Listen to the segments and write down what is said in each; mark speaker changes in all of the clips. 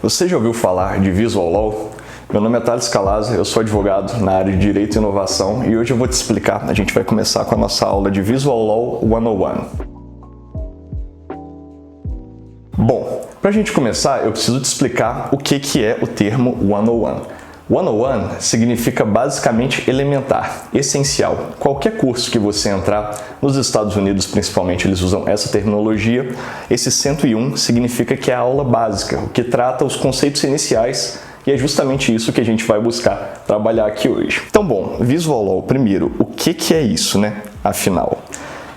Speaker 1: Você já ouviu falar de Visual Law? Meu nome é Thales Calazzi, eu sou advogado na área de Direito e Inovação e hoje eu vou te explicar, a gente vai começar com a nossa aula de Visual Law 101. Bom, para a gente começar, eu preciso te explicar o que é o termo 101. 101 significa basicamente elementar, essencial. Qualquer curso que você entrar, nos Estados Unidos principalmente eles usam essa terminologia, esse 101 significa que é a aula básica, o que trata os conceitos iniciais, e é justamente isso que a gente vai buscar trabalhar aqui hoje. Então, bom, Visual Law, primeiro, o que é isso, né? Afinal,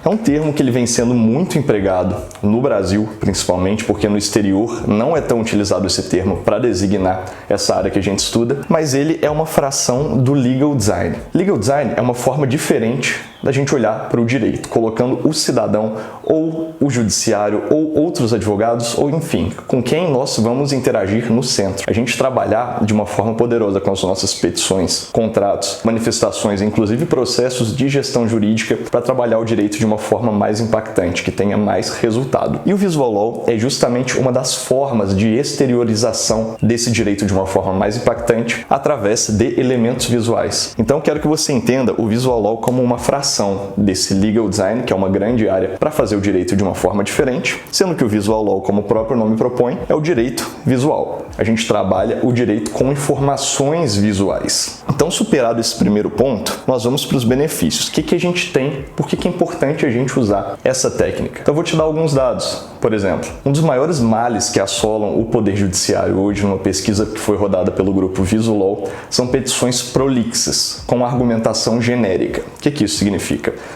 Speaker 1: é um termo que ele vem sendo muito empregado no Brasil, principalmente, porque no exterior não é tão utilizado esse termo para designar essa área que a gente estuda, mas ele é uma fração do Legal Design. Legal Design é uma forma diferente da gente olhar para o direito, colocando o cidadão ou o judiciário ou outros advogados ou, enfim, com quem nós vamos interagir no centro. A gente trabalhar de uma forma poderosa com as nossas petições, contratos, manifestações, inclusive processos de gestão jurídica para trabalhar o direito de uma forma mais impactante, que tenha mais resultado. E o Visual Law é justamente uma das formas de exteriorização desse direito de uma forma mais impactante através de elementos visuais. Então, quero que você entenda o Visual Law como uma fração desse Legal Design, que é uma grande área para fazer o direito de uma forma diferente, sendo que o Visual Law, como o próprio nome propõe, é o direito visual. A gente trabalha o direito com informações visuais. Então, superado esse primeiro ponto, nós vamos para os benefícios. O que a gente tem? Por que é importante a gente usar essa técnica? Então, eu vou te dar alguns dados. Por exemplo, um dos maiores males que assolam o Poder Judiciário hoje, numa pesquisa que foi rodada pelo grupo Visual Law, são petições prolixas, com argumentação genérica. O que isso significa?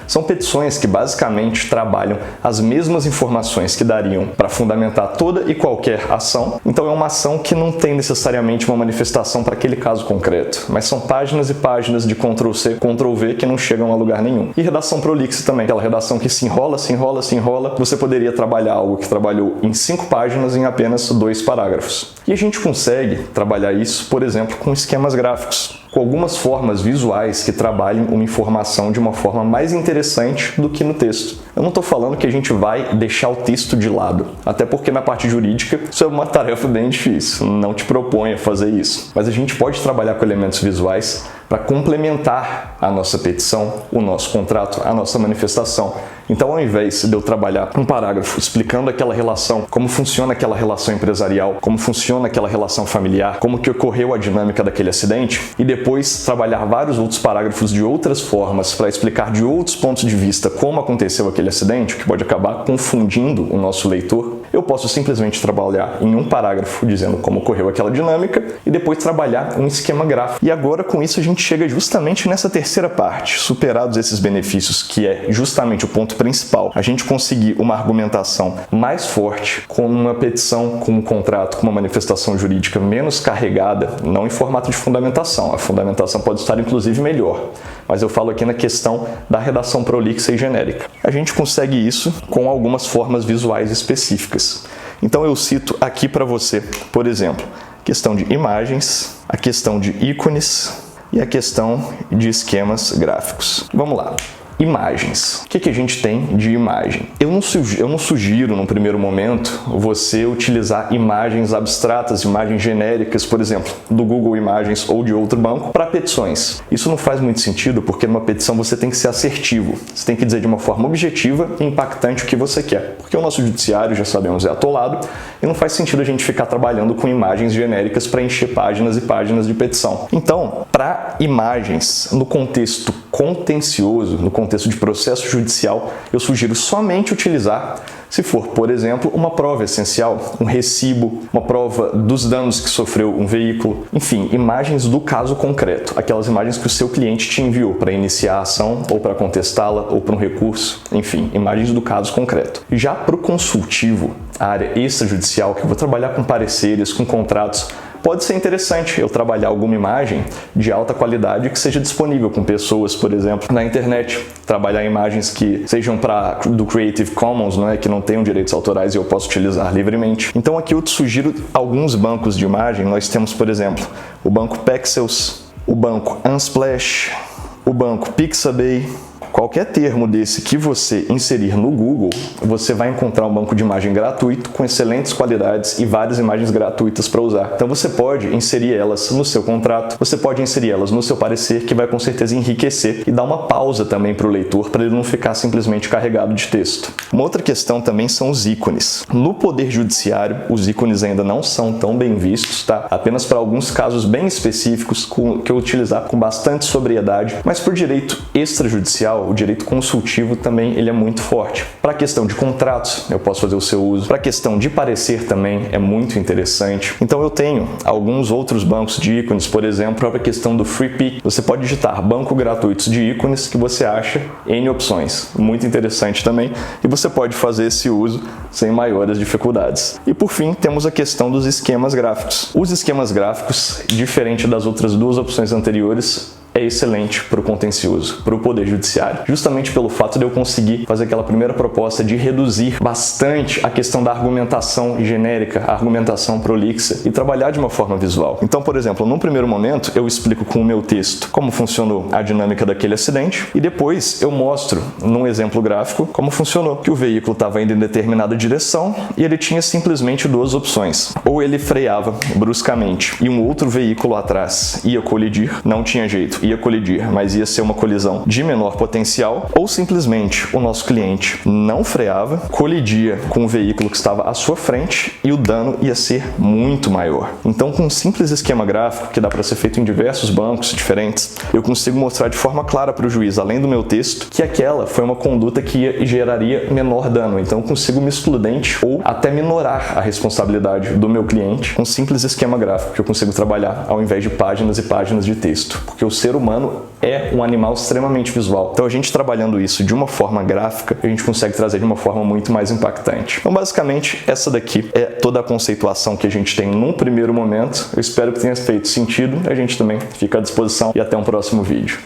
Speaker 1: São petições que basicamente trabalham as mesmas informações que dariam para fundamentar toda e qualquer ação. Então é uma ação que não tem necessariamente uma manifestação para aquele caso concreto, mas são páginas e páginas de Ctrl+C, Ctrl+V que não chegam a lugar nenhum. E redação prolixa também, aquela redação que se enrola, se enrola, se enrola. Você poderia trabalhar algo que trabalhou em 5 páginas em apenas 2 parágrafos. E a gente consegue trabalhar isso, por exemplo, com esquemas gráficos, com algumas formas visuais que trabalhem uma informação de uma forma mais interessante do que no texto. Eu não estou falando que a gente vai deixar o texto de lado, até porque na parte jurídica isso é uma tarefa bem difícil, não te proponho fazer isso. Mas a gente pode trabalhar com elementos visuais para complementar a nossa petição, o nosso contrato, a nossa manifestação. Então, ao invés de eu trabalhar um parágrafo explicando aquela relação, como funciona aquela relação empresarial, como funciona aquela relação familiar, como que ocorreu a dinâmica daquele acidente, e depois trabalhar vários outros parágrafos de outras formas para explicar de outros pontos de vista como aconteceu aquele acidente, o que pode acabar confundindo o nosso leitor, eu posso simplesmente trabalhar em um parágrafo dizendo como ocorreu aquela dinâmica e depois trabalhar um esquema gráfico. E agora, com isso, a gente chega justamente nessa terceira parte. Superados esses benefícios, que é justamente o ponto principal, a gente conseguir uma argumentação mais forte com uma petição, com um contrato, com uma manifestação jurídica menos carregada, não em formato de fundamentação. A fundamentação pode estar, inclusive, melhor. Mas eu falo aqui na questão da redação prolixa e genérica. A gente consegue isso com algumas formas visuais específicas. Então eu cito aqui para você, por exemplo, a questão de imagens, a questão de ícones e a questão de esquemas gráficos. Vamos lá. Imagens. O que a gente tem de imagem? Eu não sugiro, num primeiro momento, você utilizar imagens abstratas, imagens genéricas, por exemplo, do Google Imagens ou de outro banco, para petições. Isso não faz muito sentido, porque numa petição você tem que ser assertivo. Você tem que dizer de uma forma objetiva e impactante o que você quer. Porque o nosso judiciário, já sabemos, é atolado e não faz sentido a gente ficar trabalhando com imagens genéricas para encher páginas e páginas de petição. Então, para imagens, no contexto contencioso, no contexto de processo judicial, eu sugiro somente utilizar se for, por exemplo, uma prova essencial, um recibo, uma prova dos danos que sofreu um veículo, enfim, imagens do caso concreto, aquelas imagens que o seu cliente te enviou para iniciar a ação ou para contestá-la ou para um recurso, enfim, imagens do caso concreto. Já para o consultivo, a área extrajudicial, que eu vou trabalhar com pareceres, com contratos, pode ser interessante eu trabalhar alguma imagem de alta qualidade que seja disponível com pessoas, por exemplo, na internet. Trabalhar imagens que sejam do Creative Commons, não é? Que não tenham direitos autorais e eu posso utilizar livremente. Então aqui eu te sugiro alguns bancos de imagem. Nós temos, por exemplo, o banco Pexels, o banco Unsplash, o banco Pixabay, Qualquer termo desse que você inserir no Google, você vai encontrar um banco de imagem gratuito com excelentes qualidades e várias imagens gratuitas para usar. Então você pode inserir elas no seu contrato, você pode inserir elas no seu parecer, que vai com certeza enriquecer e dar uma pausa também para o leitor, para ele não ficar simplesmente carregado de texto. Uma outra questão também são os ícones. No Poder Judiciário, os ícones ainda não são tão bem vistos, tá? Apenas para alguns casos bem específicos que eu utilizar com bastante sobriedade, mas por direito extrajudicial, o direito consultivo também ele é muito forte. Para a questão de contratos, eu posso fazer o seu uso. Para a questão de parecer também é muito interessante. Então eu tenho alguns outros bancos de ícones, por exemplo, a própria questão do FreePic. Você pode digitar banco gratuitos de ícones que você acha N opções. Muito interessante também. E você pode fazer esse uso sem maiores dificuldades. E por fim, temos a questão dos esquemas gráficos. Os esquemas gráficos, diferente das outras duas opções anteriores, é excelente para o contencioso, para o Poder Judiciário, justamente pelo fato de eu conseguir fazer aquela primeira proposta de reduzir bastante a questão da argumentação genérica, a argumentação prolixa e trabalhar de uma forma visual. Então, por exemplo, num primeiro momento eu explico com o meu texto como funcionou a dinâmica daquele acidente e depois eu mostro num exemplo gráfico como funcionou, que o veículo estava indo em determinada direção e ele tinha simplesmente duas opções: ou ele freava bruscamente e um outro veículo atrás ia colidir, não tinha jeito, ia colidir, mas ia ser uma colisão de menor potencial, ou simplesmente o nosso cliente não freava, colidia com o veículo que estava à sua frente e o dano ia ser muito maior. Então, com um simples esquema gráfico, que dá para ser feito em diversos bancos diferentes, eu consigo mostrar de forma clara para o juiz, além do meu texto, que aquela foi uma conduta que geraria menor dano. Então, eu consigo me excludente ou até minorar a responsabilidade do meu cliente com um simples esquema gráfico que eu consigo trabalhar ao invés de páginas e páginas de texto, porque o ser humano é um animal extremamente visual. Então a gente trabalhando isso de uma forma gráfica, a gente consegue trazer de uma forma muito mais impactante. Então basicamente essa daqui é toda a conceituação que a gente tem num primeiro momento. Eu espero que tenha feito sentido. A gente também fica à disposição e até um próximo vídeo.